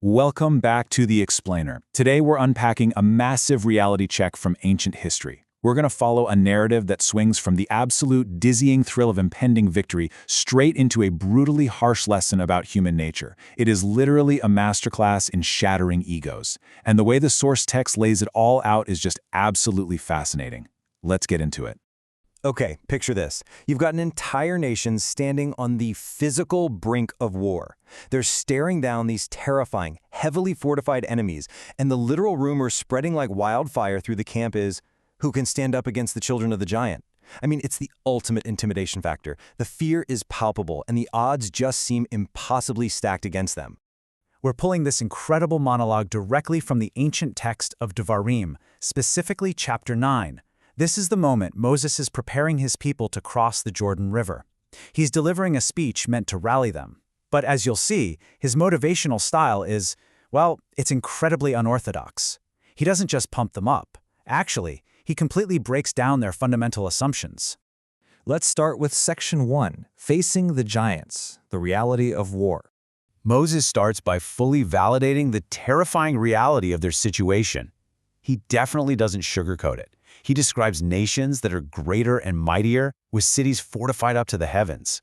Welcome back to The Explainer. Today we're unpacking a massive reality check from ancient history. We're going to follow a narrative that swings from the absolute dizzying thrill of impending victory straight into a brutally harsh lesson about human nature. It is literally a masterclass in shattering egos. And the way the source text lays it all out is just absolutely fascinating. Let's get into it. Okay, picture this. You've got an entire nation standing on the physical brink of war. They're staring down these terrifying, heavily fortified enemies, and the literal rumor spreading like wildfire through the camp is, who can stand up against the children of the giant? I mean, it's the ultimate intimidation factor. The fear is palpable, and the odds just seem impossibly stacked against them. We're pulling this incredible monologue directly from the ancient text of Devarim, specifically chapter 9. This is the moment Moses is preparing his people to cross the Jordan River. He's delivering a speech meant to rally them. But as you'll see, his motivational style is, well, it's incredibly unorthodox. He doesn't just pump them up. Actually, he completely breaks down their fundamental assumptions. Let's start with Section 1, Facing the Giants, the Reality of War. Moses starts by fully validating the terrifying reality of their situation. He definitely doesn't sugarcoat it. He describes nations that are greater and mightier, with cities fortified up to the heavens.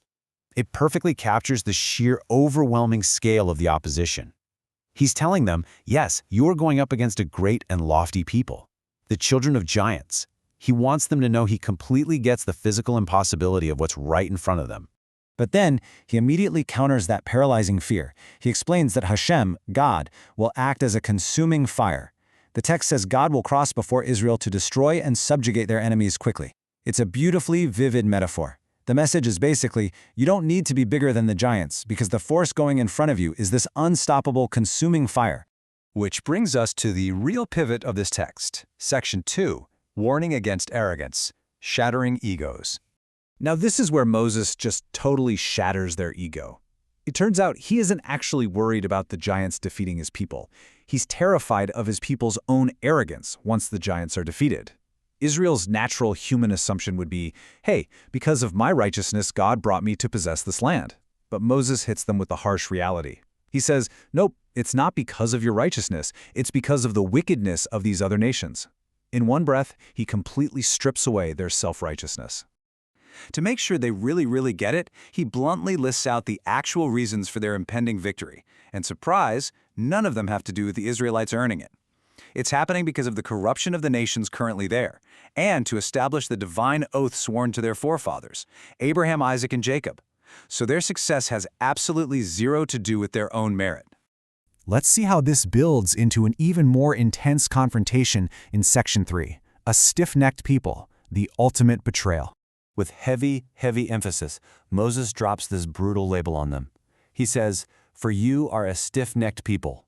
It perfectly captures the sheer overwhelming scale of the opposition. He's telling them, yes, you are going up against a great and lofty people, the children of giants. He wants them to know he completely gets the physical impossibility of what's right in front of them. But then, he immediately counters that paralyzing fear. He explains that Hashem, God, will act as a consuming fire. The text says God will cross before Israel to destroy and subjugate their enemies quickly. It's a beautifully vivid metaphor. The message is basically, you don't need to be bigger than the giants because the force going in front of you is this unstoppable consuming fire. Which brings us to the real pivot of this text, Section 2, Warning Against Arrogance, Shattering Egos. Now this is where Moses just totally shatters their ego. It turns out he isn't actually worried about the giants defeating his people. He's terrified of his people's own arrogance once the giants are defeated. Israel's natural human assumption would be, hey, because of my righteousness, God brought me to possess this land. But Moses hits them with the harsh reality. He says, nope, it's not because of your righteousness. It's because of the wickedness of these other nations. In one breath, he completely strips away their self-righteousness. To make sure they really get it, he bluntly lists out the actual reasons for their impending victory. And surprise, none of them have to do with the Israelites earning it. It's happening because of the corruption of the nations currently there, and to establish the divine oath sworn to their forefathers, Abraham, Isaac, and Jacob. So their success has absolutely zero to do with their own merit. Let's see how this builds into an even more intense confrontation in Section 3, a stiff-necked people, the ultimate betrayal. With heavy emphasis, Moses drops this brutal label on them. He says, "For you are a stiff-necked people."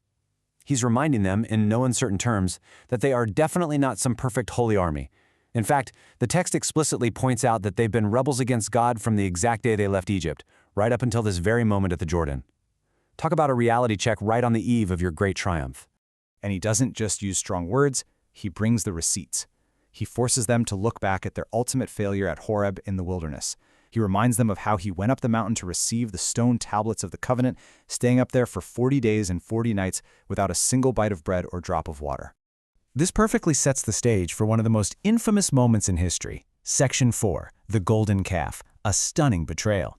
He's reminding them, in no uncertain terms, that they are definitely not some perfect holy army. In fact, the text explicitly points out that they've been rebels against God from the exact day they left Egypt, right up until this very moment at the Jordan. Talk about a reality check right on the eve of your great triumph. And he doesn't just use strong words, he brings the receipts. He forces them to look back at their ultimate failure at Horeb in the wilderness. He reminds them of how he went up the mountain to receive the stone tablets of the covenant, staying up there for 40 days and 40 nights without a single bite of bread or drop of water. This perfectly sets the stage for one of the most infamous moments in history, Section 4, the Golden Calf, a stunning betrayal.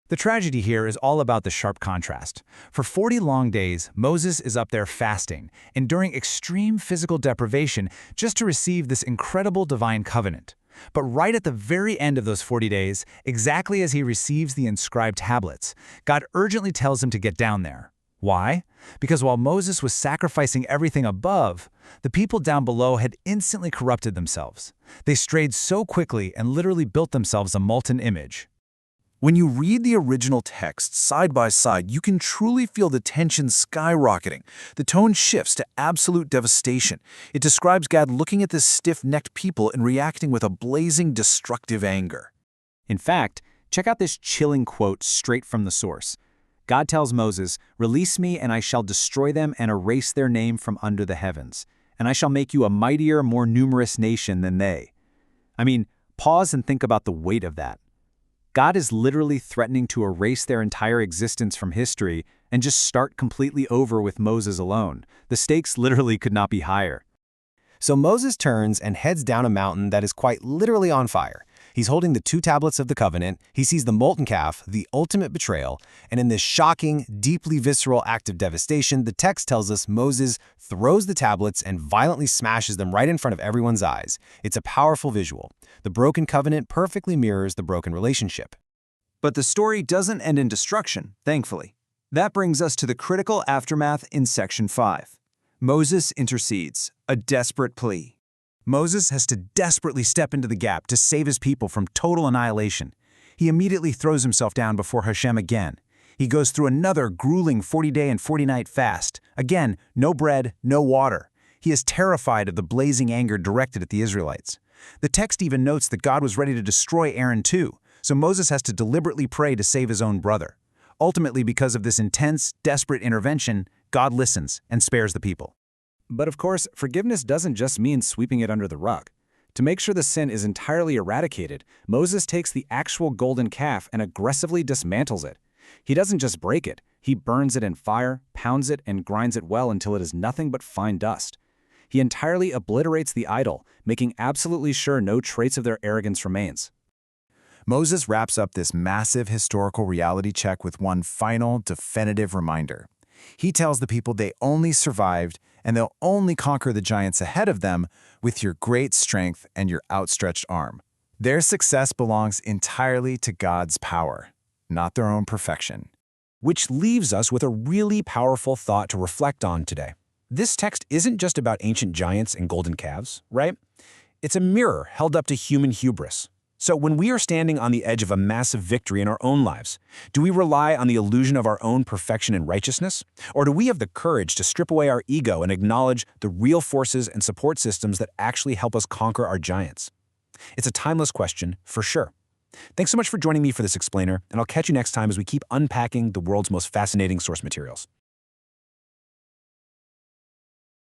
The tragedy here is all about the sharp contrast. For 40 long days, Moses is up there fasting, enduring extreme physical deprivation just to receive this incredible divine covenant. But right at the very end of those 40 days, exactly as he receives the inscribed tablets, God urgently tells him to get down there. Why? Because while Moses was sacrificing everything above, the people down below had instantly corrupted themselves. They strayed so quickly and literally built themselves a molten image. When you read the original text side by side, you can truly feel the tension skyrocketing. The tone shifts to absolute devastation. It describes God looking at this stiff-necked people and reacting with a blazing, destructive anger. In fact, check out this chilling quote straight from the source. God tells Moses, "Release me, and I shall destroy them and erase their name from under the heavens. And I shall make you a mightier, more numerous nation than they." I mean, pause and think about the weight of that. God is literally threatening to erase their entire existence from history and just start completely over with Moses alone. The stakes literally could not be higher. So Moses turns and heads down a mountain that is quite literally on fire. He's holding the 2 tablets of the covenant, he sees the molten calf, the ultimate betrayal, and in this shocking, deeply visceral act of devastation, the text tells us Moses throws the tablets and violently smashes them right in front of everyone's eyes. It's a powerful visual. The broken covenant perfectly mirrors the broken relationship. But the story doesn't end in destruction, thankfully. That brings us to the critical aftermath in Section 5. Moses intercedes, a desperate plea. Moses has to desperately step into the gap to save his people from total annihilation. He immediately throws himself down before Hashem again. He goes through another grueling 40-day and 40-night fast. Again, no bread, no water. He is terrified of the blazing anger directed at the Israelites. The text even notes that God was ready to destroy Aaron too, so Moses has to deliberately pray to save his own brother. Ultimately, because of this intense, desperate intervention, God listens and spares the people. But of course, forgiveness doesn't just mean sweeping it under the rug. To make sure the sin is entirely eradicated, Moses takes the actual golden calf and aggressively dismantles it. He doesn't just break it, he burns it in fire, pounds it, and grinds it well until it is nothing but fine dust. He entirely obliterates the idol, making absolutely sure no trace of their arrogance remains. Moses wraps up this massive historical reality check with one final, definitive reminder. He tells the people they only survived and they'll only conquer the giants ahead of them with your great strength and your outstretched arm. Their success belongs entirely to God's power, not their own perfection. Which leaves us with a really powerful thought to reflect on today. This text isn't just about ancient giants and golden calves, right? It's a mirror held up to human hubris. So when we are standing on the edge of a massive victory in our own lives, do we rely on the illusion of our own perfection and righteousness? Or do we have the courage to strip away our ego and acknowledge the real forces and support systems that actually help us conquer our giants? It's a timeless question, for sure. Thanks so much for joining me for this explainer, and I'll catch you next time as we keep unpacking the world's most fascinating source materials.